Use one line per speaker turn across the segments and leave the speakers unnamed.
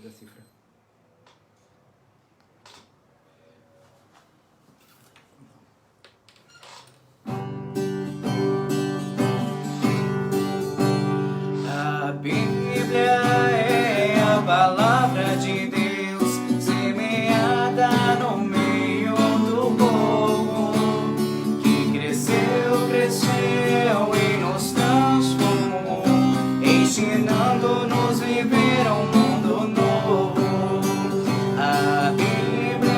da cifra.
A Bíblia é a palavra de Deus, semeada no meio do povo, que cresceu, cresceu e nos transformou, ensinando-nos viver um mundo novo. A Bíblia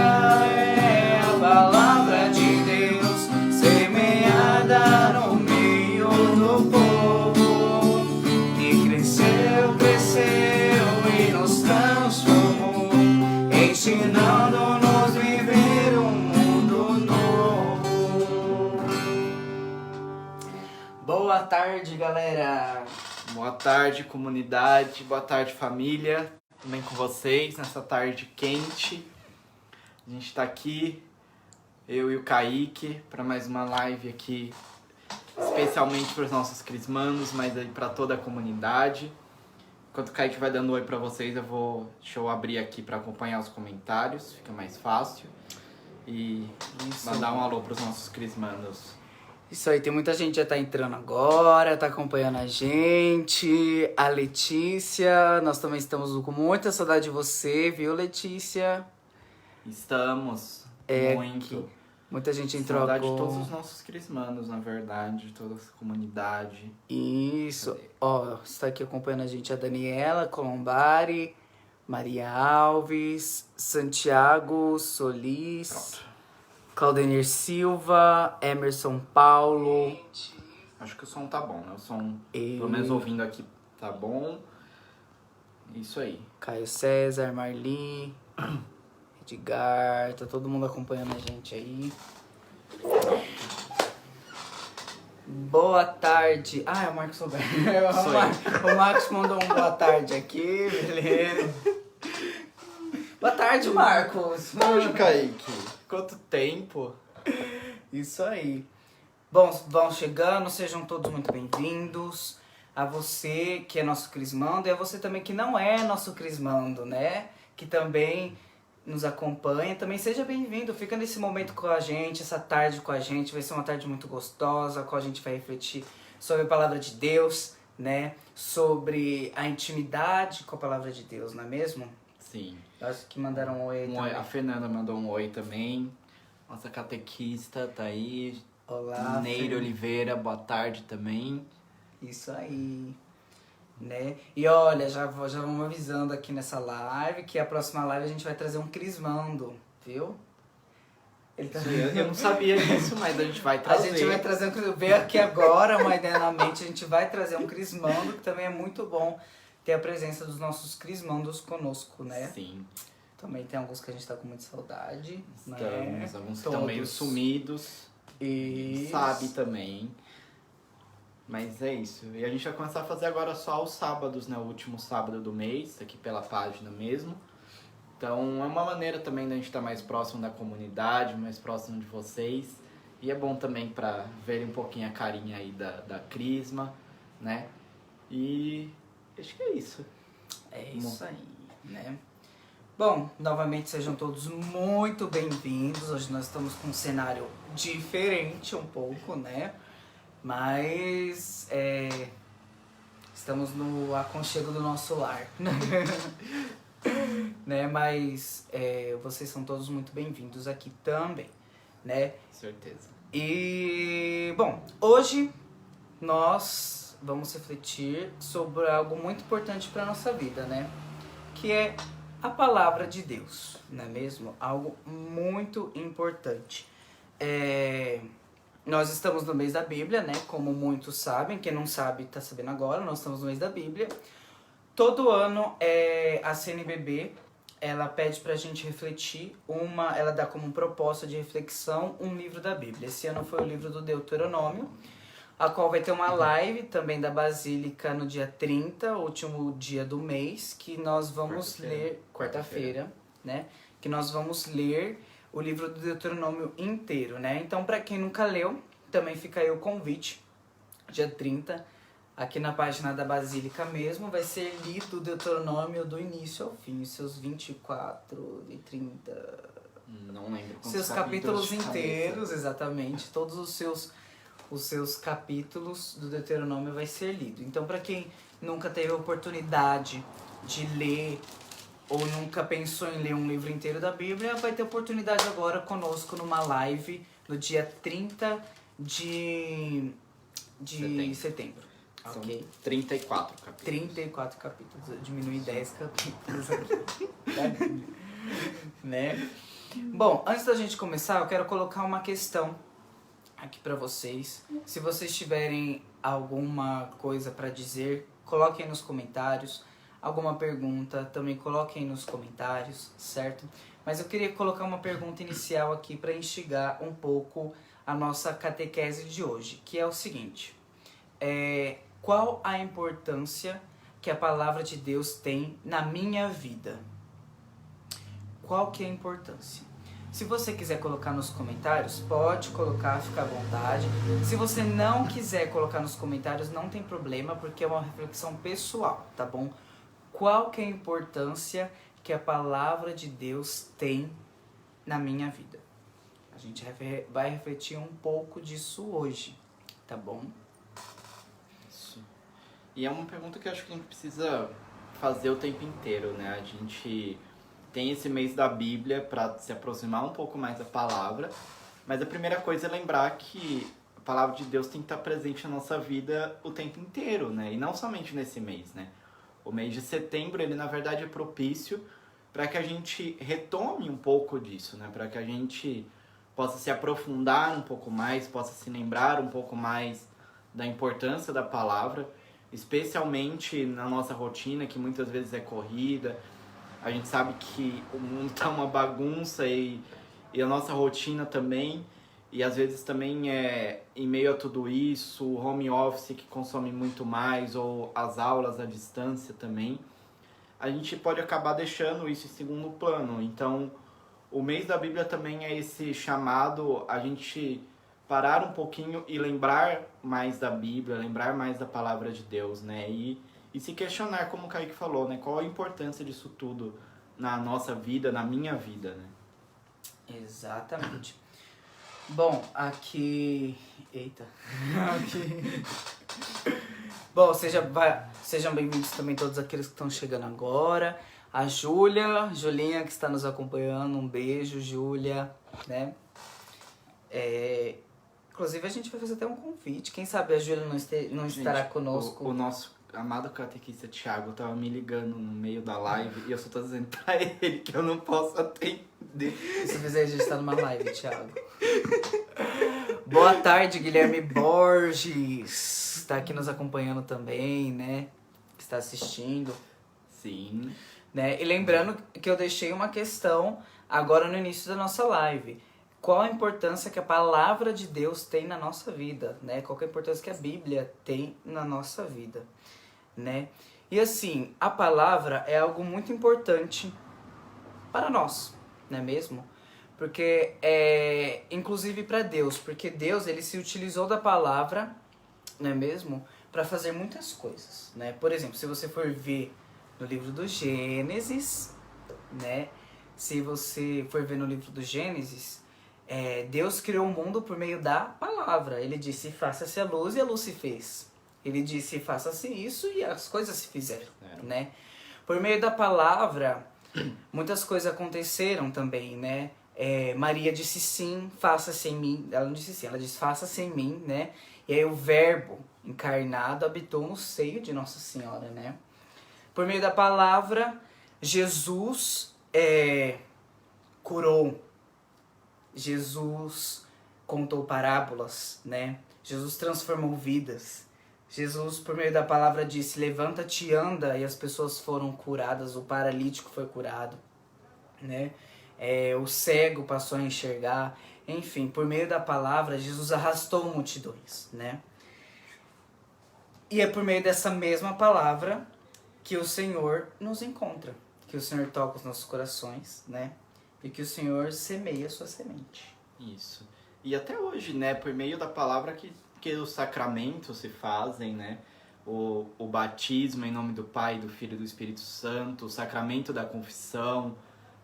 é a palavra de Deus, semeada no meio do povo, que cresceu, cresceu e nos transformou, ensinando-nos viver um mundo novo. Boa tarde, galera!
Boa tarde, comunidade. Boa tarde, família. Também com vocês nessa tarde quente. A gente tá aqui, eu e o Kaique, para mais uma live aqui, especialmente para os nossos crismandos, mas aí para toda a comunidade. Enquanto o Kaique vai dando oi para vocês, deixa eu abrir aqui para acompanhar os comentários, fica mais fácil. E mandar um alô para os nossos crismandos.
Isso aí, tem muita gente que já tá entrando agora, tá acompanhando a gente. A Letícia, nós também estamos com muita saudade de você, viu, Letícia?
Estamos muito.
Muita gente entrou
Saudade
agora.
de todos os nossos crismandos, na verdade, de toda essa comunidade.
Isso.
Cadê?
Ó, está aqui acompanhando a gente a Daniela Colombari, Maria Alves, Santiago Solis,
Pronto.
Claudenir Silva, Emerson Paulo.
Acho que o som tá bom, né? O som, pelo menos ouvindo aqui, tá bom. Isso aí.
Caio César, Marli, Edgar, tá todo mundo acompanhando a gente aí. Boa tarde. Ah, é o Marcos Roberto. O Marcos mandou um boa tarde aqui, beleza. Boa tarde, Marcos.
Beijo, Kaique. Quanto tempo?
Isso aí. Bom, vão chegando, sejam todos muito bem-vindos. A você que é nosso crismando e a você também que não é nosso crismando, né? Que também nos acompanha. Também seja bem-vindo, fica nesse momento com a gente, essa tarde com a gente. Vai ser uma tarde muito gostosa, a qual a gente vai refletir sobre a palavra de Deus, né? Sobre a intimidade com a palavra de Deus, não é mesmo?
Sim.
Acho que mandaram um oi aí também.
A Fernanda mandou um oi também. Nossa catequista tá aí.
Olá,
Neire Oliveira, boa tarde também.
Isso aí, né? E olha, já vamos avisando aqui nessa live que a próxima live a gente vai trazer um crismando, viu? Ele tá...
Eu não sabia disso, mas a gente vai trazer.
A gente vai trazer um crismando. Veio aqui agora, uma ideia na mente, a gente vai trazer um crismando, que também é muito bom ter a presença dos nossos crismandos conosco, né?
Sim.
Também tem alguns que a gente tá com muita saudade,
Estamos,
né?
alguns que estão meio sumidos.
E
Sabe também. Mas é isso. E a gente vai começar a fazer agora só os sábados, né? O último sábado do mês, aqui pela página mesmo. Então é uma maneira também da gente estar mais próximo da comunidade, mais próximo de vocês. E é bom também para verem um pouquinho a carinha aí da Crisma, né? E acho que é isso.
é isso aí, né? Bom, novamente sejam todos muito bem-vindos. Hoje nós estamos com um cenário diferente um pouco, né? Mas estamos no aconchego do nosso lar. Né? Mas vocês são todos muito bem-vindos aqui também, né?
Certeza.
E, bom, hoje nós vamos refletir sobre algo muito importante para a nossa vida, né? Que é a palavra de Deus, não é mesmo? Algo muito importante. Nós estamos no mês da Bíblia, né? Como muitos sabem, quem não sabe tá sabendo agora, nós estamos no mês da Bíblia. Todo ano a CNBB, ela pede pra gente refletir ela dá como proposta de reflexão um livro da Bíblia. Esse ano foi o livro do Deuteronômio, a qual vai ter uma live também da Basílica no dia 30, último dia do mês, que nós vamos ler, quarta-feira, né? Que nós vamos ler o livro do Deuteronômio inteiro, né? Então, para quem nunca leu, também fica aí o convite, dia 30, aqui na página da Basílica mesmo, vai ser lido o Deuteronômio do início ao fim, os seus 24 e 30...
Não lembro quantos
seus capítulos
de cabeça.
inteiros, exatamente, todos os seus capítulos do Deuteronômio vai ser lido. Então, para quem nunca teve a oportunidade de ler ou nunca pensou em ler um livro inteiro da Bíblia, vai ter oportunidade agora conosco numa live no dia 30 de setembro.
São
Ok?
34 capítulos.
34 capítulos. Eu diminui 10 capítulos aqui. Da Bíblia. Né? Bom, antes da gente começar, eu quero colocar uma questão aqui pra vocês. Se vocês tiverem alguma coisa pra dizer, coloquem nos comentários. Alguma pergunta, também coloquem nos comentários, certo? Mas eu queria colocar uma pergunta inicial aqui pra instigar um pouco a nossa catequese de hoje, que é o seguinte: qual a importância que a palavra de Deus tem na minha vida? Qual que é a importância? Se você quiser colocar nos comentários, pode colocar, fica à vontade. Se você não quiser colocar nos comentários, não tem problema, porque é uma reflexão pessoal, tá bom? Qual que é a importância que a palavra de Deus tem na minha vida? A gente vai refletir um pouco disso hoje, tá bom?
Isso. E é uma pergunta que eu acho que a gente precisa fazer o tempo inteiro, né? A gente tem esse mês da Bíblia para se aproximar um pouco mais da palavra, mas a primeira coisa é lembrar que a palavra de Deus tem que estar presente na nossa vida o tempo inteiro, né? E não somente nesse mês, né? O mês de setembro, ele na verdade é propício para que a gente retome um pouco disso, né? Para que a gente possa se aprofundar um pouco mais, possa se lembrar um pouco mais da importância da palavra, especialmente na nossa rotina, que muitas vezes é corrida. A gente sabe que o mundo tá uma bagunça e a nossa rotina também. E às vezes também em meio a tudo isso, o home office que consome muito mais, ou as aulas à distância também, a gente pode acabar deixando isso em segundo plano. Então, o mês da Bíblia também é esse chamado a gente parar um pouquinho e lembrar mais da Bíblia, lembrar mais da palavra de Deus, né? E se questionar, como o Kaique falou, né? Qual a importância disso tudo na nossa vida, na minha vida, né?
Exatamente. Bom, aqui... Eita. Aqui... Bom, sejam bem-vindos também todos aqueles que estão chegando agora. A Julinha que está nos acompanhando, um beijo, Júlia, né? Inclusive a gente vai fazer até um convite. Quem sabe a Júlia não estará conosco.
O nosso amado catequista Thiago tava me ligando no meio da live e eu só tô dizendo pra ele que eu não posso atender.
Se fizer, a gente tá numa live, Thiago. Boa tarde, Guilherme Borges. Está aqui nos acompanhando também, né? Está assistindo.
Sim.
Né? E lembrando que eu deixei uma questão agora no início da nossa live. Qual a importância que a palavra de Deus tem na nossa vida, né? Qual que é a importância que a Bíblia tem na nossa vida, né? E assim, a palavra é algo muito importante para nós, não é mesmo? Porque inclusive para Deus, porque Deus, ele se utilizou da palavra, não é mesmo? Para fazer muitas coisas, né? Por exemplo, se você for ver no livro do Gênesis, né? Se você for ver no livro do Gênesis, Deus criou o mundo por meio da palavra. Ele disse, faça-se a luz, e a luz se fez. Ele disse, faça-se isso, e as coisas se fizeram, né? Por meio da palavra, muitas coisas aconteceram também, né? Maria disse sim, faça-se em mim. Ela não disse sim, ela disse faça-se em mim, né? E aí o verbo encarnado habitou no seio de Nossa Senhora, né? Por meio da palavra, Jesus curou. Jesus contou parábolas, né? Jesus transformou vidas. Jesus, por meio da palavra, disse, levanta-te e anda, e as pessoas foram curadas, o paralítico foi curado, né? O cego passou a enxergar. Enfim, por meio da palavra, Jesus arrastou multidões, né? E é por meio dessa mesma palavra que o Senhor nos encontra, que o Senhor toca os nossos corações, né? E que o Senhor semeia a sua semente.
Isso. E até hoje, né, por meio da palavra que os sacramentos se fazem, né? o batismo em nome do Pai, do Filho e do Espírito Santo, o sacramento da confissão,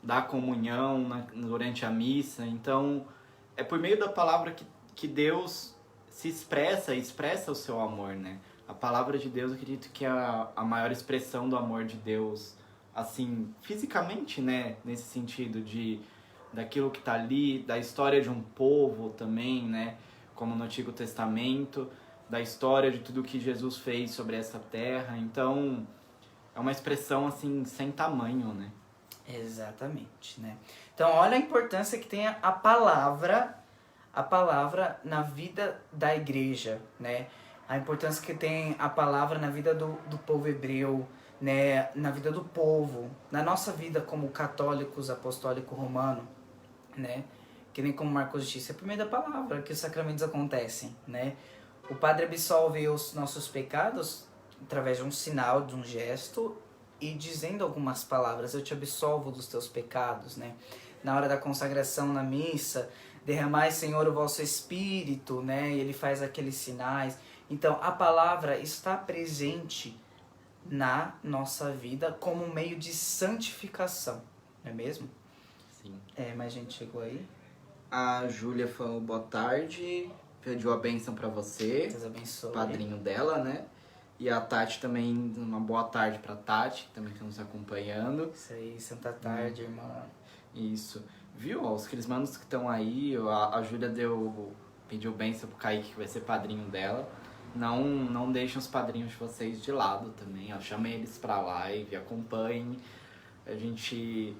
da comunhão durante a missa. Então, é por meio da palavra que Deus se expressa o seu amor, né? A palavra de Deus, eu acredito que é a maior expressão do amor de Deus, assim, fisicamente, né? Nesse sentido daquilo que tá ali, da história de um povo também, né? Como no Antigo Testamento, da história de tudo que Jesus fez sobre essa terra. Então, é uma expressão, assim, sem tamanho, né?
Exatamente, né? Então, olha a importância que tem a palavra na vida da igreja, né? A importância que tem a palavra na vida do povo hebreu, né? Na vida do povo, na nossa vida como católicos, apostólico romano, né? Que nem como Marcos disse, é por meio da palavra que os sacramentos acontecem, né? O padre absolve os nossos pecados através de um sinal, de um gesto e dizendo algumas palavras. Eu te absolvo dos teus pecados, né? Na hora da consagração na missa, derramai, Senhor, o vosso Espírito, né? E ele faz aqueles sinais. Então, a palavra está presente na nossa vida como um meio de santificação, não é mesmo?
Sim.
Mas a gente chegou aí.
A Júlia falou boa tarde, pediu a bênção pra você,
Deus abençoe.
padrinho dela, né? E a Tati também, uma boa tarde pra Tati, que também está nos acompanhando.
Isso aí, santa tarde, irmã.
Isso. Viu? Ó, os crismandos que estão aí, a Júlia pediu bênção pro Kaique, que vai ser padrinho dela. Não deixem os padrinhos de vocês de lado também, ó. Chamem eles pra live, acompanhem. A gente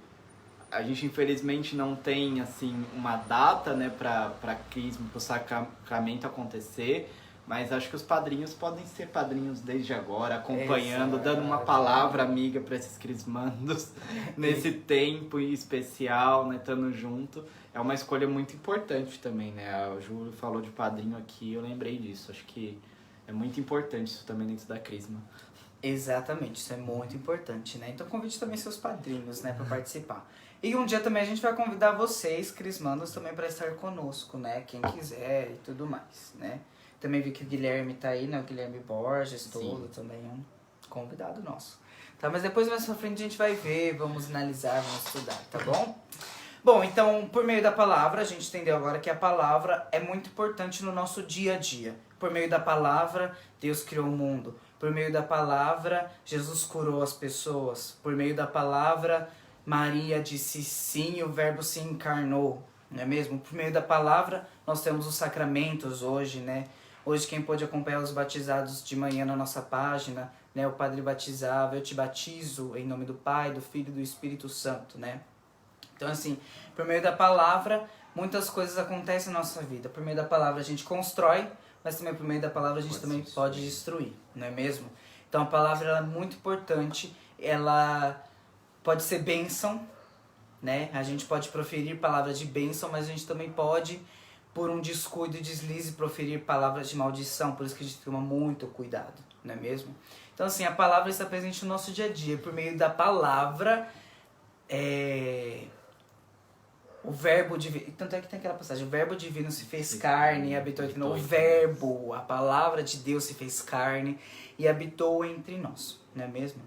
infelizmente não tem, assim, uma data, né, pra crisma, pro sacramento acontecer, mas acho que os padrinhos podem ser padrinhos desde agora, acompanhando, dando uma palavra amiga para esses crismandos nesse tempo especial, né, estando junto. É uma escolha muito importante também, né? O Júlio falou de padrinho aqui, eu lembrei disso. Acho que é muito importante isso também dentro da crisma.
Exatamente, isso é muito importante, né? Então convide também seus padrinhos, né, para participar. E um dia também a gente vai convidar vocês, crismandos, também para estar conosco, né? Quem quiser e tudo mais, né? Também vi que o Guilherme tá aí, né? O Guilherme Borges, todo também é um convidado nosso. Tá, mas depois mais pra frente a gente vai ver, vamos analisar, vamos estudar, tá bom? Bom, então, por meio da palavra, a gente entendeu agora que a palavra é muito importante no nosso dia a dia. Por meio da palavra, Deus criou o mundo. Por meio da palavra, Jesus curou as pessoas. Por meio da palavra, Maria disse sim e o verbo se encarnou, não é mesmo? Por meio da palavra, nós temos os sacramentos hoje, né? Hoje quem pôde acompanhar os batizados de manhã na nossa página, né? O padre batizava, eu te batizo em nome do Pai, do Filho e do Espírito Santo, né? Então assim, por meio da palavra, muitas coisas acontecem na nossa vida. Por meio da palavra a gente constrói, mas também por meio da palavra a gente também pode destruir, não é mesmo? Então a palavra ela é muito importante, ela pode ser bênção, né? A gente pode proferir palavras de bênção, mas a gente também pode, por um descuido e deslize, proferir palavras de maldição. Por isso que a gente toma muito cuidado, não é mesmo? Então assim, a palavra está presente no nosso dia a dia. Por meio da palavra, o verbo divino, tanto é que tem aquela passagem, o verbo divino se fez carne e habitou entre nós. O verbo, a palavra de Deus se fez carne e habitou entre nós, não é mesmo?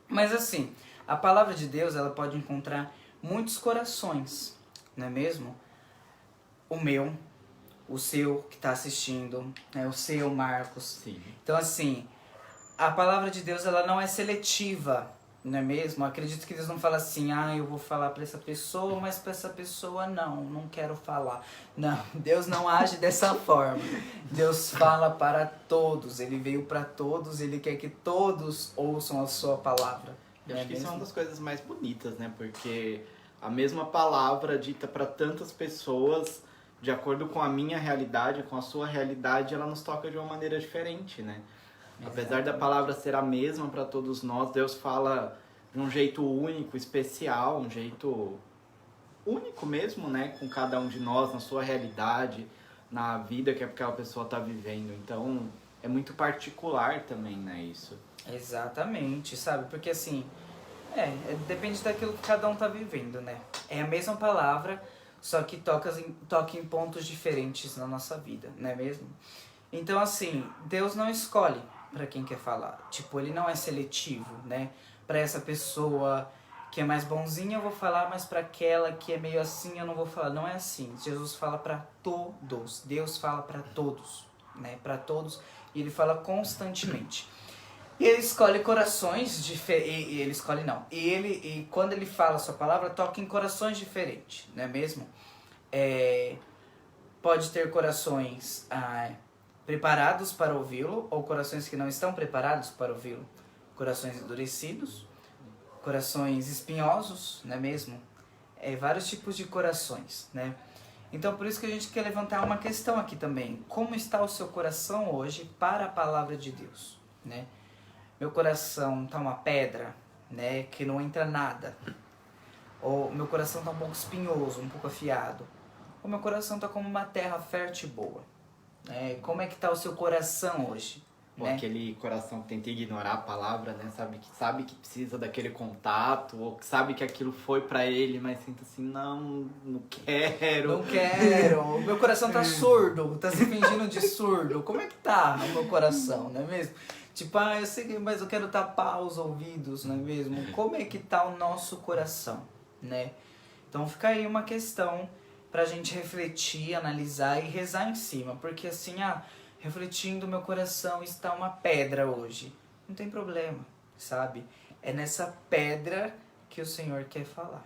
Mas assim, a palavra de Deus, ela pode encontrar muitos corações, não é mesmo? O meu, o seu que está assistindo, né? O seu, Marcos.
Sim.
Então assim, a palavra de Deus, ela não é seletiva, não é mesmo? Eu acredito que Deus não fala assim, eu vou falar para essa pessoa, mas para essa pessoa não quero falar. Não, Deus não age dessa forma. Deus fala para todos, Ele veio para todos, Ele quer que todos ouçam a sua palavra.
Eu acho que isso é uma das coisas mais bonitas, né? Porque a mesma palavra dita para tantas pessoas, de acordo com a minha realidade, com a sua realidade, ela nos toca de uma maneira diferente, né? Apesar da palavra ser a mesma para todos nós, Deus fala de um jeito único, especial, um jeito único mesmo, né? Com cada um de nós, na sua realidade, na vida que aquela pessoa está vivendo. Então, é muito particular também, né? Isso.
Exatamente, sabe? Porque assim, depende daquilo que cada um tá vivendo, né? É a mesma palavra, só que toca em pontos diferentes na nossa vida, não é mesmo? Então assim, Deus não escolhe, para quem quer falar. Tipo, ele não é seletivo, né? Para essa pessoa que é mais bonzinha eu vou falar, mas para aquela que é meio assim eu não vou falar. Não é assim. Jesus fala para todos. Deus fala para todos, né? Para todos. E ele fala constantemente. E ele escolhe corações diferentes. Ele escolhe não. E quando ele fala a sua palavra, toca em corações diferentes, não é mesmo? Pode ter corações preparados para ouvi-lo, ou corações que não estão preparados para ouvi-lo. Corações endurecidos, corações espinhosos, não é mesmo? Vários tipos de corações, né? Então por isso que a gente quer levantar uma questão aqui também. Como está o seu coração hoje para a palavra de Deus, né? Meu coração tá uma pedra, né, que não entra nada. Ou meu coração tá um pouco espinhoso, um pouco afiado. Ou meu coração tá como uma terra fértil e boa. Como é que tá o seu coração hoje?
Ou
Né?
aquele coração que tenta ignorar a palavra, né? Sabe que precisa daquele contato, ou que sabe que aquilo foi pra ele, mas sinta assim, não quero.
Não quero. O meu coração tá surdo, tá se fingindo de surdo. Como é que tá o meu coração, não é mesmo? Tipo, eu sei, mas eu quero tapar os ouvidos, não é mesmo? Como é que tá o nosso coração, né? Então fica aí uma questão pra gente refletir, analisar e rezar em cima. Porque assim, refletindo, meu coração está uma pedra hoje. Não tem problema, sabe? É nessa pedra que o Senhor quer falar.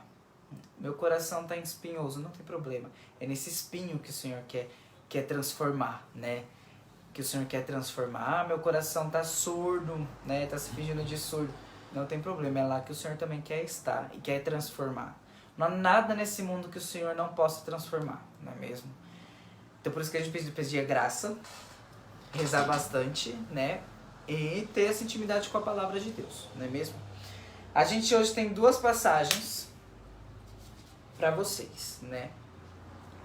Meu coração tá espinhoso, não tem problema. É nesse espinho que o Senhor quer transformar, né? Que o Senhor quer transformar. Meu coração tá surdo, né? Tá se fingindo de surdo. Não tem problema, é lá que o Senhor também quer estar e quer transformar. Não há nada nesse mundo que o Senhor não possa transformar, não é mesmo? Então por isso que a gente pedia graça, rezar bastante, né? E ter essa intimidade com a palavra de Deus, não é mesmo? A gente hoje tem 2 passagens para vocês, né?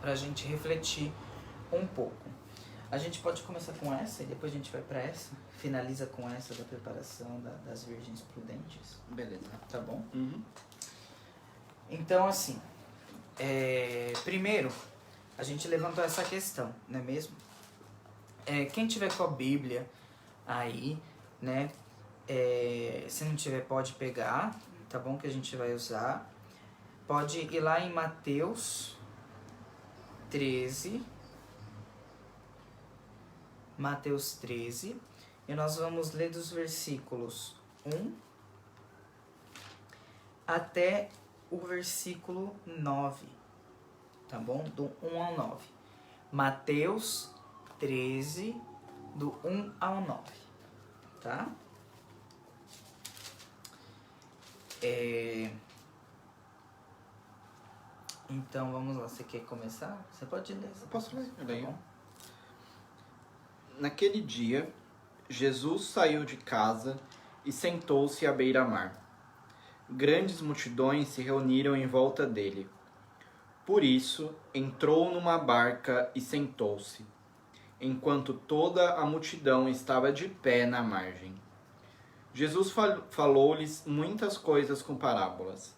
Pra gente refletir um pouco. A gente pode começar com essa e depois a gente vai pra essa. Finaliza com essa da preparação das virgens prudentes.
Beleza.
Tá bom?
Uhum.
Então, assim, primeiro, a gente levantou essa questão, não é mesmo? Quem tiver com a Bíblia aí, né? Se não tiver, pode pegar, tá bom? Que a gente vai usar. Pode ir lá em Mateus 13. Mateus 13. E nós vamos ler dos versículos 1 até o versículo 9. Tá bom? Do 1 ao 9. Mateus 13, do 1 ao 9. Tá? Então vamos lá. Você quer começar? Você pode ler.
Eu posso ler? Eu leio.
Tá bom?
Naquele dia, Jesus saiu de casa e sentou-se à beira-mar. Grandes multidões se reuniram em volta dele. Por isso, entrou numa barca e sentou-se, enquanto toda a multidão estava de pé na margem. Jesus falou-lhes muitas coisas com parábolas.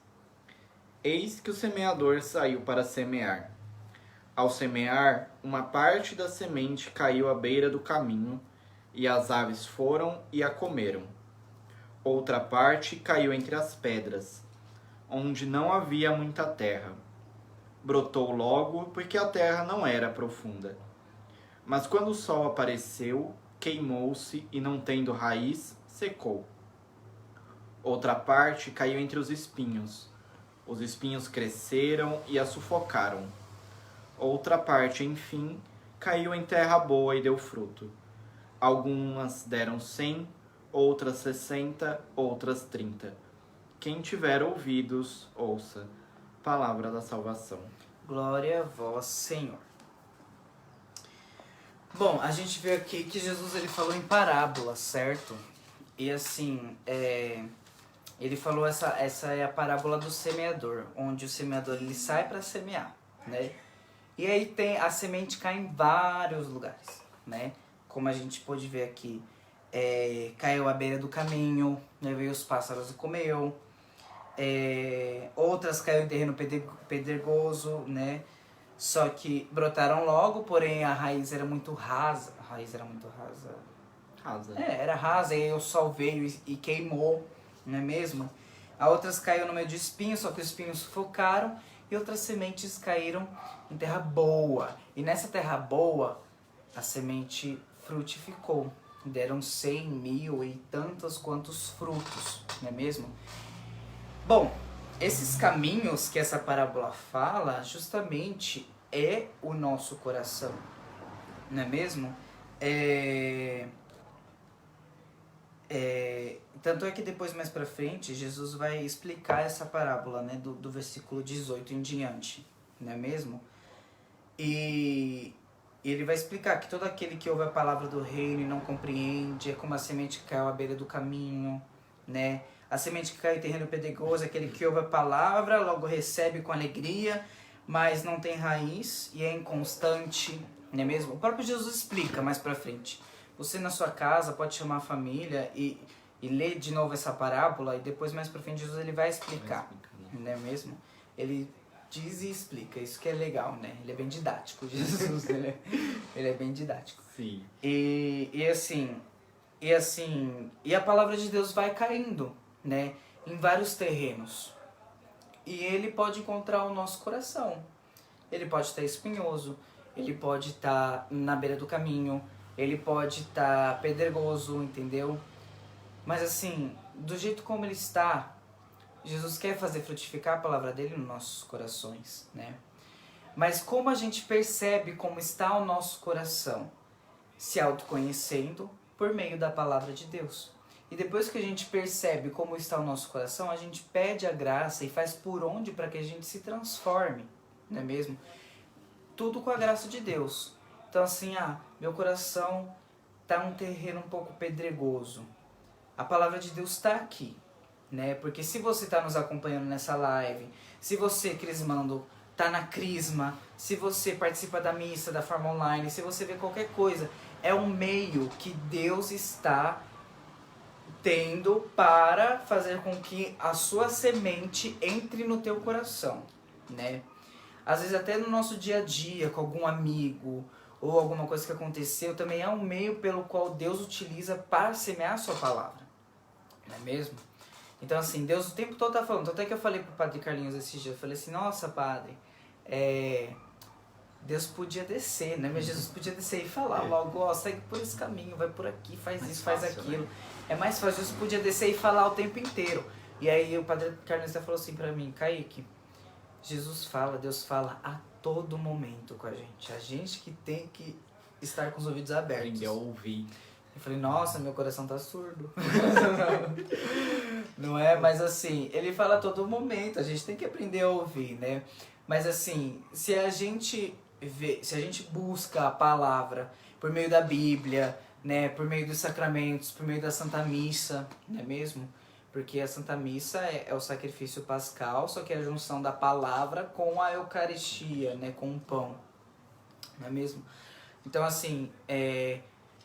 Eis que o semeador saiu para semear. Ao semear, uma parte da semente caiu à beira do caminho, e as aves foram e a comeram. Outra parte caiu entre as pedras, onde não havia muita terra. Brotou logo, porque a terra não era profunda. Mas quando o sol apareceu, queimou-se e, não tendo raiz, secou. Outra parte caiu entre os espinhos. Os espinhos cresceram e a sufocaram. Outra parte, enfim, caiu em terra boa e deu fruto. Algumas deram 100, outras 60, outras 30. Quem tiver ouvidos, ouça. Palavra da salvação.
Glória a vós, Senhor. Bom, a gente vê aqui que Jesus ele falou em parábola, certo? E assim, ele falou essa é a parábola do semeador, onde o semeador ele sai para semear, né? E aí a semente cai em vários lugares, né? Como a gente pôde ver aqui, caiu à beira do caminho, né? Veio os pássaros e comeu. Outras caiu em terreno pedregoso, né? Só que brotaram logo, porém a raiz era muito rasa.
rasa.
Era rasa, e aí o sol veio e queimou, não é mesmo? A outras caiu no meio de espinhos, só que os espinhos sufocaram, e outras sementes caíram em terra boa. E nessa terra boa, a semente frutificou. Deram 100, 1000 e tantos quantos frutos, não é mesmo? Bom, esses caminhos que essa parábola fala, justamente é o nosso coração, não é mesmo? Tanto é que depois, mais pra frente, Jesus vai explicar essa parábola, né, do versículo 18 em diante, não é mesmo? E ele vai explicar que todo aquele que ouve a palavra do reino e não compreende é como a semente que caiu à beira do caminho, né? A semente que caiu em terreno pedregoso é aquele que ouve a palavra, logo recebe com alegria, mas não tem raiz e é inconstante, não é mesmo? O próprio Jesus explica mais pra frente. Você na sua casa pode chamar a família e ler de novo essa parábola, e depois mais pra frente Jesus ele vai explicar, não é mesmo? Ele diz e explica, isso que é legal, né? Ele é bem didático, Jesus, ele é bem didático.
Sim.
E a palavra de Deus vai caindo, né? Em vários terrenos. E ele pode encontrar o nosso coração. Ele pode estar espinhoso, ele pode estar na beira do caminho, ele pode estar pedregoso, entendeu? Mas assim, do jeito como ele está, Jesus quer fazer frutificar a palavra dele nos nossos corações, né? Mas como a gente percebe como está o nosso coração? Se autoconhecendo por meio da palavra de Deus. E depois que a gente percebe como está o nosso coração, a gente pede a graça e faz por onde para que a gente se transforme, não é mesmo? Tudo com a graça de Deus. Então assim, meu coração está um terreno um pouco pedregoso. A palavra de Deus está aqui, né? Porque se você está nos acompanhando nessa live, se você, crismando, está na crisma, se você participa da missa, da forma online, se você vê qualquer coisa, é um meio que Deus está tendo para fazer com que a sua semente entre no teu coração, né? Às vezes até no nosso dia a dia, com algum amigo ou alguma coisa que aconteceu, também é um meio pelo qual Deus utiliza para semear a sua palavra, não é mesmo? Então assim, Deus o tempo todo tá falando. Até que eu falei pro Padre Carlinhos esses dias, eu falei assim, nossa, Padre, Deus podia descer, né? Mas Jesus podia descer e falar logo, segue por esse caminho, vai por aqui, faz mais isso, faz aquilo. Né? É mais fácil, Jesus podia descer e falar o tempo inteiro. E aí o Padre Carlinhos falou assim pra mim, Kaique, Jesus fala, Deus fala a todo momento com a gente que tem que estar com os ouvidos abertos.
Aprender a ouvir.
Eu falei, nossa, meu coração tá surdo. Não é? Mas assim, ele fala a todo momento, a gente tem que aprender a ouvir, né? Mas assim, se a gente busca a palavra por meio da Bíblia, né? Por meio dos sacramentos, por meio da Santa Missa, não é mesmo? Porque a Santa Missa é o sacrifício pascal, só que é a junção da palavra com a Eucaristia, né? Com o pão, não é mesmo? Então assim,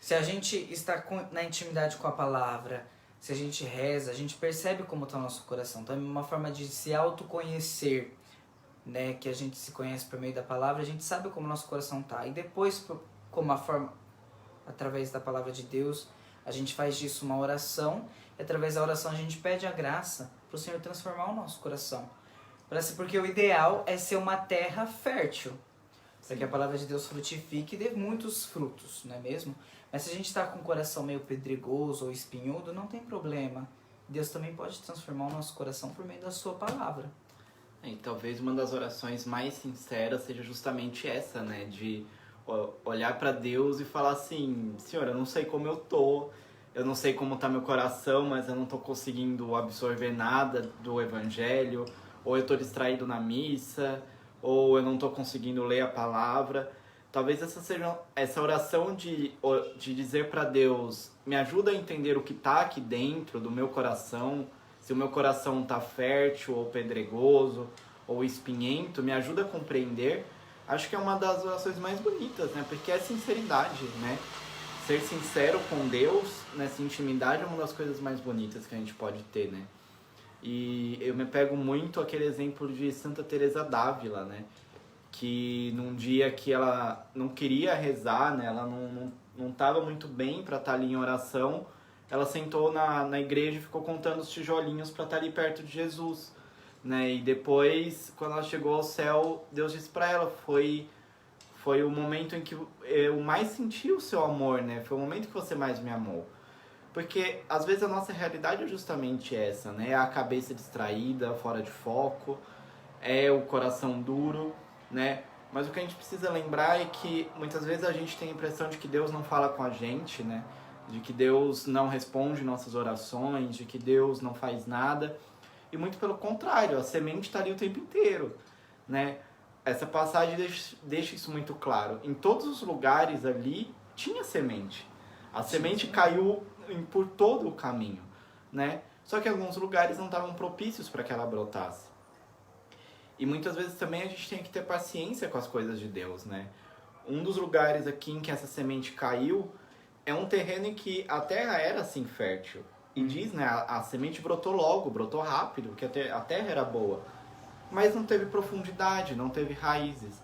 se a gente está na intimidade com a palavra, se a gente reza, a gente percebe como está o nosso coração. Então é uma forma de se autoconhecer, né? Que a gente se conhece por meio da palavra, a gente sabe como o nosso coração está. E depois, como a forma, através da palavra de Deus, a gente faz disso uma oração. E através da oração a gente pede a graça para o Senhor transformar o nosso coração. Porque o ideal é ser uma terra fértil, para que a palavra de Deus frutifique e dê muitos frutos, não é mesmo? Mas se a gente está com o coração meio pedregoso ou espinhudo, não tem problema. Deus também pode transformar o nosso coração por meio da sua palavra.
E talvez uma das orações mais sinceras seja justamente essa, né? De olhar para Deus e falar assim, Senhor, eu não sei como eu tô, eu não sei como tá meu coração, mas eu não tô conseguindo absorver nada do Evangelho, ou eu tô distraído na missa, ou eu não tô conseguindo ler a palavra. Talvez essa seja essa oração de dizer para Deus, me ajuda a entender o que tá aqui dentro do meu coração, se o meu coração tá fértil ou pedregoso ou espinhento, me ajuda a compreender. Acho que é uma das orações mais bonitas, né? Porque é sinceridade, né? Ser sincero com Deus nessa intimidade é uma das coisas mais bonitas que a gente pode ter, né? E eu me pego muito aquele exemplo de Santa Teresa d'Ávila, né? Que num dia que ela não queria rezar, né? Ela não estava muito bem para estar ali em oração, ela sentou na igreja e ficou contando os tijolinhos para estar ali perto de Jesus, né? E depois, quando ela chegou ao céu, Deus disse para ela, foi o momento em que eu mais senti o seu amor, né? Foi o momento que você mais me amou. Porque às vezes a nossa realidade é justamente essa, né? É a cabeça distraída, fora de foco, é o coração duro, né? Mas o que a gente precisa lembrar é que muitas vezes a gente tem a impressão de que Deus não fala com a gente, né? De que Deus não responde nossas orações, de que Deus não faz nada. E muito pelo contrário, a semente está ali o tempo inteiro, né? Essa passagem deixa isso muito claro. Em todos os lugares ali tinha semente. A semente caiu por todo o caminho, né? Só que alguns lugares não estavam propícios para que ela brotasse. E muitas vezes também a gente tem que ter paciência com as coisas de Deus, né? Um dos lugares aqui em que essa semente caiu é um terreno em que a terra era assim fértil. E diz, né? A semente brotou logo, brotou rápido, porque a terra era boa. Mas não teve profundidade, não teve raízes.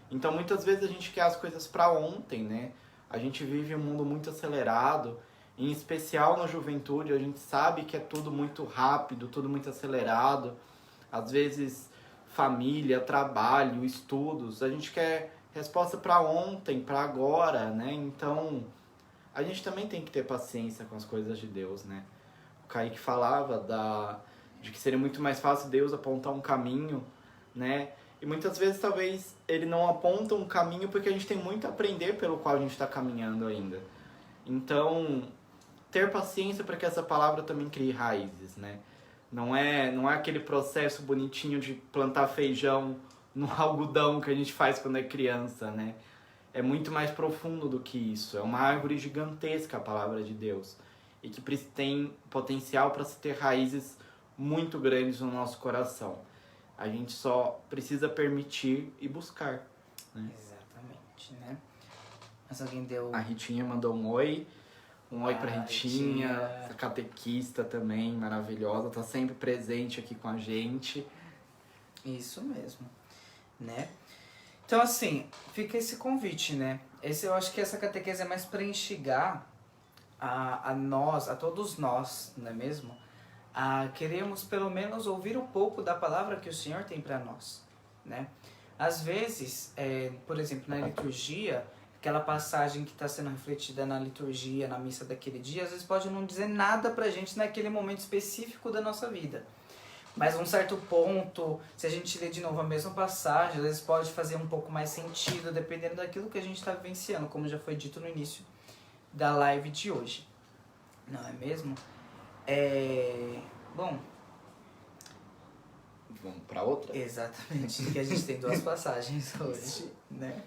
Então muitas vezes a gente quer as coisas para ontem, né? A gente vive um mundo muito acelerado, em especial na juventude, a gente sabe que é tudo muito rápido, tudo muito acelerado. Às vezes família, trabalho, estudos, a gente quer resposta para ontem, para agora, né? Então a gente também tem que ter paciência com as coisas de Deus, né? O Kaique falava de que seria muito mais fácil Deus apontar um caminho, né? E muitas vezes talvez ele não aponta um caminho porque a gente tem muito a aprender pelo qual a gente está caminhando ainda. Então, ter paciência para que essa palavra também crie raízes, né? Não é aquele processo bonitinho de plantar feijão no algodão que a gente faz quando é criança, né? É muito mais profundo do que isso. É uma árvore gigantesca a palavra de Deus. E que tem potencial para se ter raízes muito grandes no nosso coração. A gente só precisa permitir e buscar, né?
Exatamente, né? Mas alguém deu...
A Ritinha mandou um oi pra Ritinha, essa catequista também, maravilhosa, tá sempre presente aqui com a gente.
Isso mesmo, né? Então, assim, fica esse convite, né? Eu acho que essa catequese é mais para instigar a nós, a todos nós, não é mesmo? Queremos pelo menos ouvir um pouco da palavra que o Senhor tem para nós, né? Às vezes, por exemplo, na liturgia, aquela passagem que está sendo refletida na liturgia, na missa daquele dia, às vezes pode não dizer nada pra gente naquele momento específico da nossa vida. Mas um certo ponto, se a gente ler de novo a mesma passagem, às vezes pode fazer um pouco mais sentido, dependendo daquilo que a gente está vivenciando, como já foi dito no início da live de hoje. Não é mesmo? Bom...
Vamos para outra?
Exatamente, que a gente tem duas passagens hoje, né?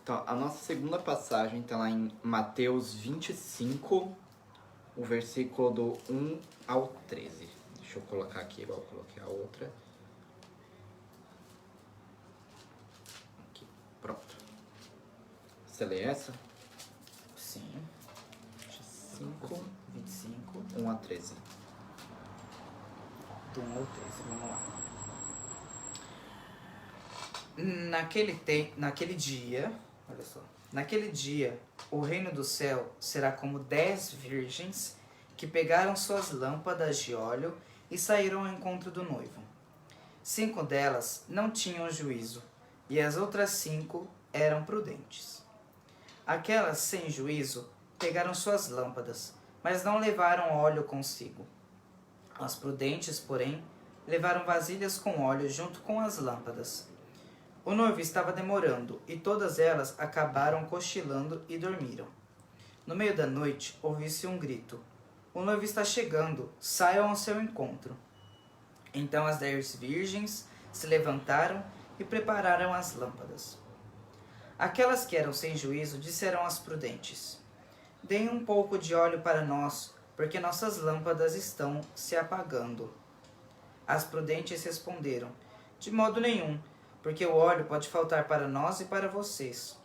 Então, a nossa segunda passagem está lá em Mateus 25, o versículo do 1 ao 13. Deixa eu colocar aqui igual eu coloquei a outra. Aqui, pronto. Você lê essa?
Sim.
25,
25.
1 a 13.
Do 1 ao 13, vamos lá. Naquele dia, olha só. Naquele dia, o reino do céu será como 10 virgens que pegaram suas lâmpadas de óleo e saíram ao encontro do noivo. 5 delas não tinham juízo, e as outras 5 eram prudentes. Aquelas sem juízo pegaram suas lâmpadas, mas não levaram óleo consigo. As prudentes, porém, levaram vasilhas com óleo junto com as lâmpadas. O noivo estava demorando, e todas elas acabaram cochilando e dormiram. No meio da noite, ouviu-se um grito. O noivo está chegando, saiam ao seu encontro. Então as 10 virgens se levantaram e prepararam as lâmpadas. Aquelas que eram sem juízo disseram às prudentes: deem um pouco de óleo para nós, porque nossas lâmpadas estão se apagando. As prudentes responderam: de modo nenhum, porque o óleo pode faltar para nós e para vocês.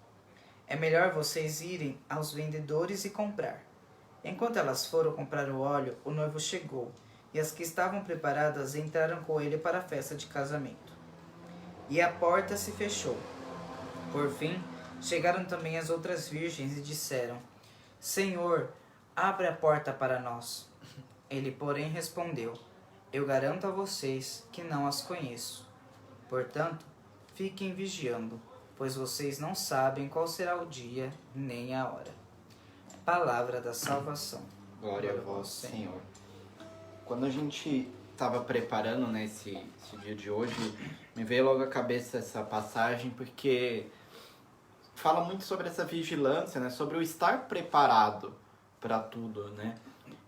É melhor vocês irem aos vendedores e comprar. Enquanto elas foram comprar o óleo, o noivo chegou, e as que estavam preparadas entraram com ele para a festa de casamento. E a porta se fechou. Por fim, chegaram também as outras virgens e disseram: Senhor, abre a porta para nós. Ele, porém, respondeu: Eu garanto a vocês que não as conheço. Portanto, fiquem vigiando, pois vocês não sabem qual será o dia nem a hora. Palavra da salvação.
Glória a vós, Senhor. Quando a gente estava preparando, né, esse dia de hoje, me veio logo à cabeça essa passagem, porque fala muito sobre essa vigilância, né, sobre o estar preparado para tudo, né?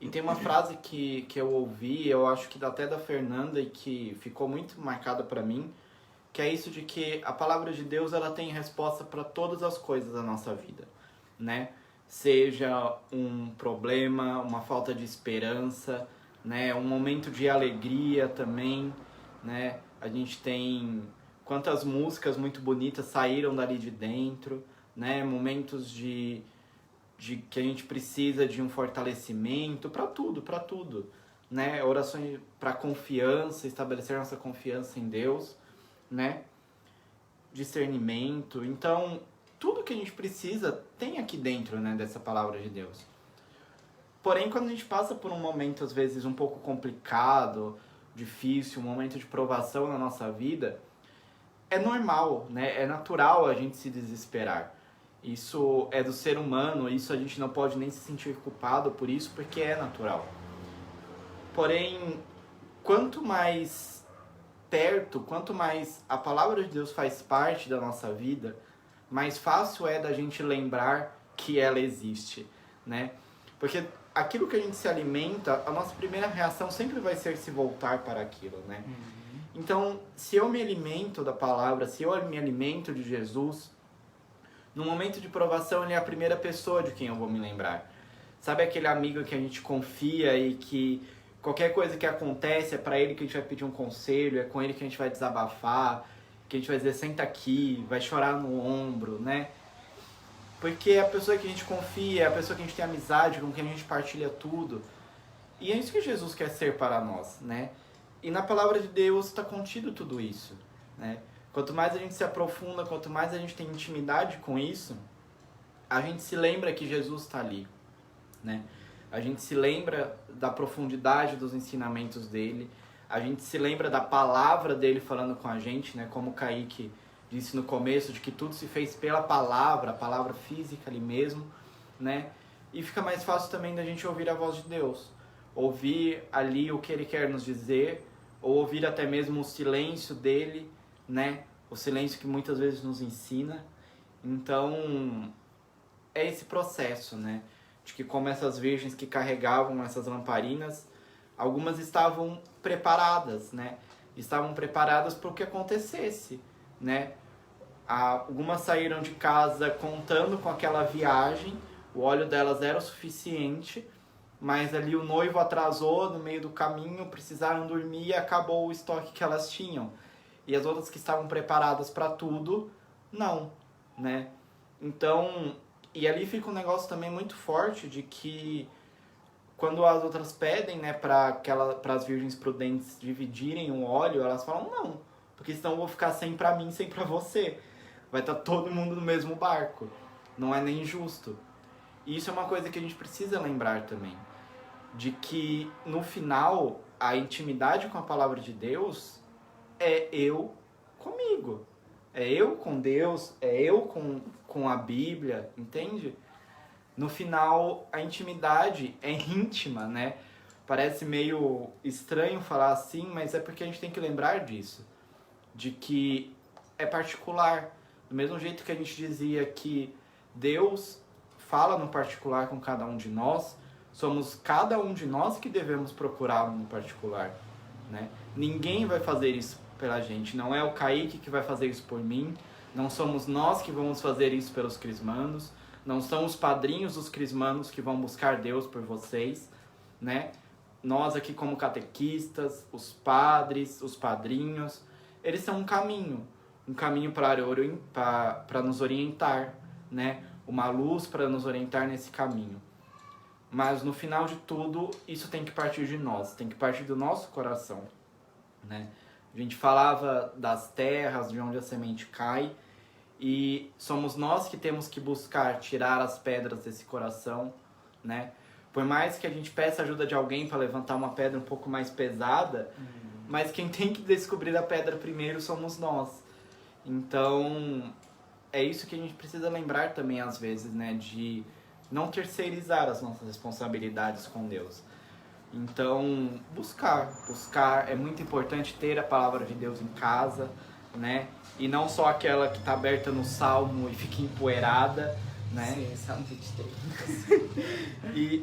E tem uma frase que eu ouvi, eu acho que até da Fernanda, e que ficou muito marcada para mim, que é isso de que a palavra de Deus, ela tem resposta para todas as coisas da nossa vida, né? Seja um problema, uma falta de esperança, né? Um momento de alegria também, né? A gente tem quantas músicas muito bonitas saíram dali de dentro, né? Momentos de que a gente precisa de um fortalecimento para tudo, né? Orações para confiança, estabelecer nossa confiança em Deus, né? Discernimento. Então, tudo que a gente precisa tem aqui dentro, né, dessa palavra de Deus. Porém, quando a gente passa por um momento, às vezes, um pouco complicado, difícil, um momento de provação na nossa vida, é normal, né? É natural a gente se desesperar. Isso é do ser humano, isso a gente não pode nem se sentir culpado por isso, porque é natural. Porém, quanto mais perto, quanto mais a palavra de Deus faz parte da nossa vida, mais fácil é da gente lembrar que ela existe, né? Porque aquilo que a gente se alimenta, a nossa primeira reação sempre vai ser se voltar para aquilo, né? Então, se eu me alimento da palavra, se eu me alimento de Jesus, no momento de provação ele é a primeira pessoa de quem eu vou me lembrar. Sabe aquele amigo que a gente confia e que qualquer coisa que acontece é para ele que a gente vai pedir um conselho, é com ele que a gente vai desabafar, que a gente vai dizer senta aqui, vai chorar no ombro, né? Porque é a pessoa que a gente confia, é a pessoa que a gente tem amizade, com quem a gente partilha tudo. E é isso que Jesus quer ser para nós, né? E na palavra de Deus está contido tudo isso, né? Quanto mais a gente se aprofunda, quanto mais a gente tem intimidade com isso, a gente se lembra que Jesus está ali, né? A gente se lembra da profundidade dos ensinamentos dele, a gente se lembra da palavra dele falando com a gente, né? Como o Kaique disse no começo, de que tudo se fez pela palavra, a palavra física ali mesmo, né? E fica mais fácil também da gente ouvir a voz de Deus, ouvir ali o que ele quer nos dizer, ou ouvir até mesmo o silêncio dele, né? O silêncio que muitas vezes nos ensina. Então, é esse processo, né? De que como essas virgens que carregavam essas lamparinas, algumas estavam preparadas, né? Estavam preparadas para o que acontecesse, né? Algumas saíram de casa contando com aquela viagem, o óleo delas era o suficiente, mas ali o noivo atrasou no meio do caminho, precisaram dormir e acabou o estoque que elas tinham. E as outras que estavam preparadas para tudo, não, né? Então, e ali fica um negócio também muito forte de que quando as outras pedem, né, para as virgens prudentes dividirem o óleo, elas falam não, porque senão eu vou ficar sem para mim, sem para você. Vai estar todo mundo no mesmo barco. Não é nem justo. E isso é uma coisa que a gente precisa lembrar também, de que no final a intimidade com a palavra de Deus é eu comigo. É eu com Deus, é eu com a Bíblia, entende? No final, a intimidade é íntima, né? Parece meio estranho falar assim, mas é porque a gente tem que lembrar disso. De que é particular. Do mesmo jeito que a gente dizia que Deus fala no particular com cada um de nós, somos cada um de nós que devemos procurar no particular, né? Ninguém vai fazer isso pela gente, não é o Kaique que vai fazer isso por mim, não somos nós que vamos fazer isso pelos crismandos, não são os padrinhos dos crismandos que vão buscar Deus por vocês, né? Nós aqui como catequistas, os padres, os padrinhos, eles são um caminho para nos orientar, né? Uma luz para nos orientar nesse caminho. Mas no final de tudo, isso tem que partir de nós, tem que partir do nosso coração, né? A gente falava das terras, de onde a semente cai, e somos nós que temos que buscar tirar as pedras desse coração, né? Por mais que a gente peça ajuda de alguém para levantar uma pedra um pouco mais pesada, mas quem tem que descobrir a pedra primeiro somos nós. Então, é isso que a gente precisa lembrar também às vezes, né? De não terceirizar as nossas responsabilidades com Deus. Então, buscar é muito importante ter a palavra de Deus em casa, né? E não só aquela que está aberta no Salmo e fica empoeirada, né?
Sim, Salmo 23.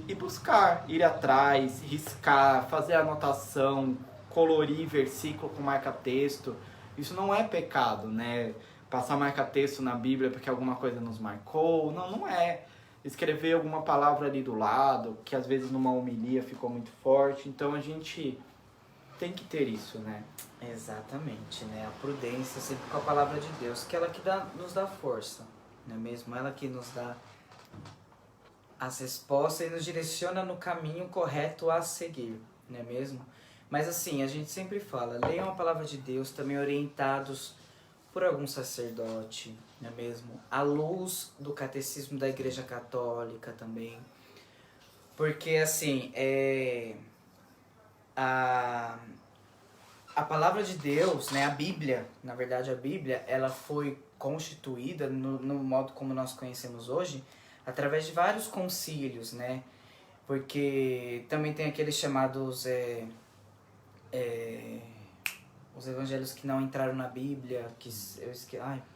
E buscar, ir atrás, riscar, fazer anotação, colorir versículo com marca-texto. Isso não é pecado, né? Passar marca-texto na Bíblia porque alguma coisa nos marcou. Não é. Escrever alguma palavra ali do lado, que às vezes numa homilia ficou muito forte. Então a gente tem que ter isso, né?
Exatamente, né? A prudência sempre com a palavra de Deus, que ela que nos dá força, não é mesmo? Ela que nos dá as respostas e nos direciona no caminho correto a seguir, não é mesmo? Mas assim, a gente sempre fala, leiam a palavra de Deus, também orientados por algum sacerdote, não é mesmo? À luz do catecismo da Igreja Católica também. Porque assim, a palavra de Deus, né, a Bíblia, na verdade a Bíblia, ela foi constituída no modo como nós conhecemos hoje, através de vários concílios, né? Porque também tem aqueles chamados os evangelhos que não entraram na Bíblia, que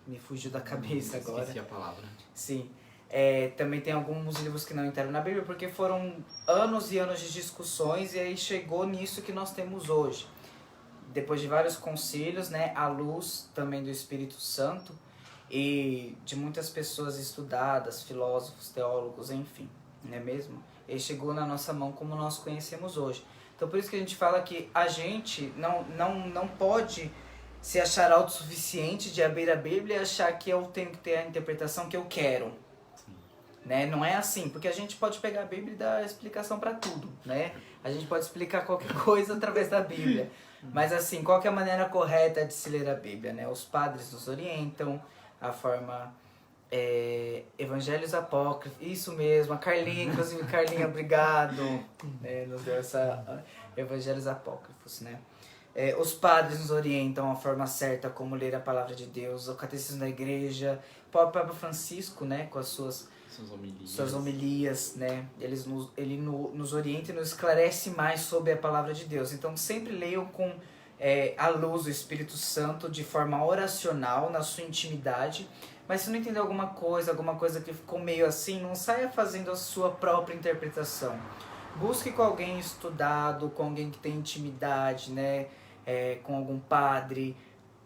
me fugiu da cabeça agora.
Esqueci a palavra.
Sim. Também tem alguns livros que não entraram na Bíblia, porque foram anos e anos de discussões, e aí chegou nisso que nós temos hoje. Depois de vários concílios, né, à luz também do Espírito Santo, e de muitas pessoas estudadas, filósofos, teólogos, enfim, não é mesmo? Ele chegou na nossa mão como nós conhecemos hoje. Então por isso que a gente fala que a gente não pode se achar autossuficiente de abrir a Bíblia e achar que eu tenho que ter a interpretação que eu quero. Né? Não é assim, porque a gente pode pegar a Bíblia e dar explicação para tudo, né? A gente pode explicar qualquer coisa através da Bíblia. Mas assim, qual que é a maneira correta de se ler a Bíblia, né? Os padres nos orientam, a forma evangelhos apócrifos, isso mesmo, a Carlinha, inclusive Carlinha, obrigado, nos deu essa evangelhos apócrifos, né? Os padres nos orientam a forma certa como ler a palavra de Deus, o catecismo da igreja, o Papa Francisco, né, com as suas homilias, né? Ele nos orienta e nos esclarece mais sobre a palavra de Deus. Então sempre leiam com a luz do Espírito Santo de forma oracional, na sua intimidade. Mas se não entender alguma coisa que ficou meio assim, não saia fazendo a sua própria interpretação. Busque com alguém estudado, com alguém que tem intimidade, né? Com algum padre,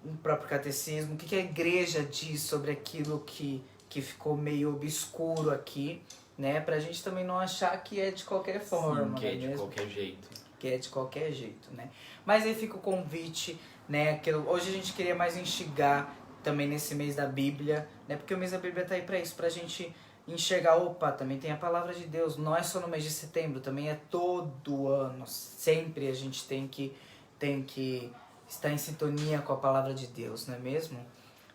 um próprio catecismo. O que a igreja diz sobre aquilo que ficou meio obscuro aqui, né? Pra gente também não achar que é de qualquer forma.
Sim, que é de
mesmo?
qualquer jeito.
Que é de qualquer jeito, né? Mas aí fica o convite, né? Que hoje a gente queria mais instigar também nesse mês da Bíblia, né? Porque o mês da Bíblia tá aí pra isso, pra gente enxergar, também tem a palavra de Deus, não é só no mês de setembro, também é todo ano, sempre a gente tem que estar em sintonia com a palavra de Deus, não é mesmo?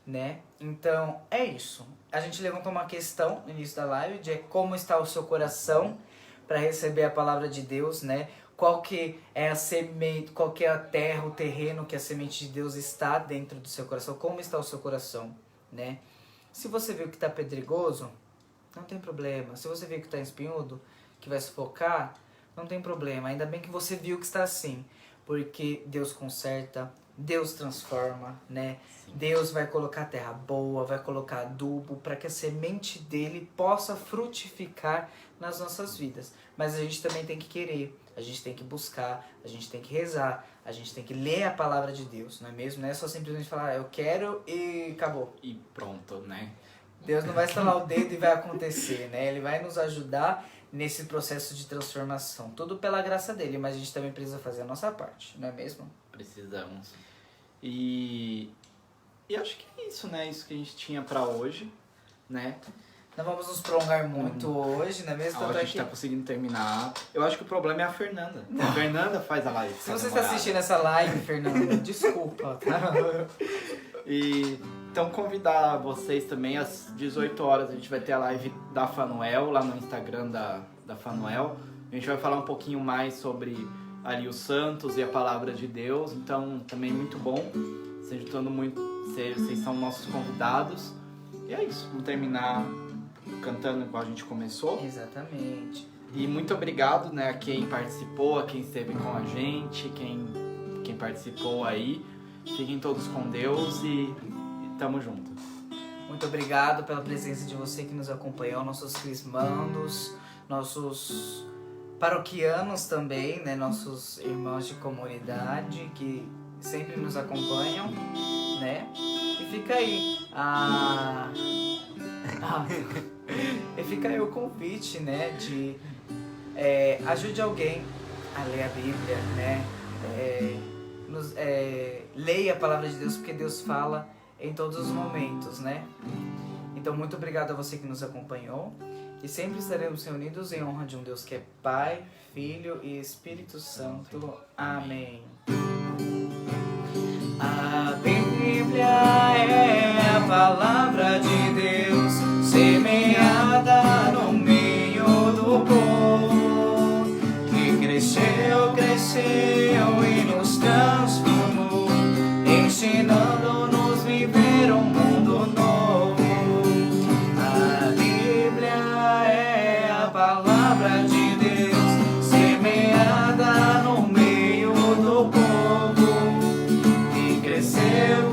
Né? Então, é isso. A gente levantou uma questão no início da live de como está o seu coração para receber a palavra de Deus, né? Qual que é a semente, qual que é a terra, o terreno que a semente de Deus está dentro do seu coração, como está o seu coração, né? Se você viu que está pedregoso, não tem problema. Se você viu que está espinhudo, que vai sufocar, não tem problema. Ainda bem que você viu que está assim, porque Deus conserta, Deus transforma, né?
Sim.
Deus vai colocar terra boa, vai colocar adubo para que a semente dele possa frutificar nas nossas vidas. Mas a gente também tem que querer, a gente tem que buscar, a gente tem que rezar, a gente tem que ler a palavra de Deus, não é mesmo? Não é só simplesmente falar, eu quero e acabou.
E pronto, né?
Deus não vai estalar o dedo e vai acontecer, né? Ele vai nos ajudar nesse processo de transformação. Tudo pela graça dele, mas a gente também precisa fazer a nossa parte, não é mesmo?
Precisamos. E acho que é isso, né? Isso que a gente tinha pra hoje, né?
Não vamos nos prolongar muito hoje, não é mesmo?
A gente tá conseguindo terminar. Eu acho que o problema é a Fernanda. A Fernanda faz a live.
Se você está assistindo essa live, Fernanda, desculpa, tá?
Então convidar vocês também, às 18 horas a gente vai ter a live da Fanuel lá no Instagram da Fanuel. A gente vai falar um pouquinho mais sobre ali os santos e a palavra de Deus, então também muito bom. Vocês são nossos convidados. E é isso, vamos terminar cantando igual a gente começou.
Exatamente.
E muito obrigado, né, a quem participou, a quem esteve com a gente, quem participou aí. Fiquem todos com Deus e tamo junto.
Muito obrigado pela presença de você que nos acompanhou, nossos crismandos, nossos paroquianos também, né? Nossos irmãos de comunidade que sempre nos acompanham, né? E fica aí e fica aí o convite, né? De ajude alguém a ler a Bíblia, né? Leia a palavra de Deus, porque Deus fala em todos os momentos, né? Então, muito obrigado a você que nos acompanhou. E sempre estaremos reunidos em honra de um Deus que é Pai, Filho e Espírito Santo. Amém. A Bíblia é a palavra de Deus, semeada no meio do povo, que cresceu e nos transformou, ensinando-nos viver um mundo novo. A Bíblia é a palavra de Deus, semeada no meio do povo, que cresceu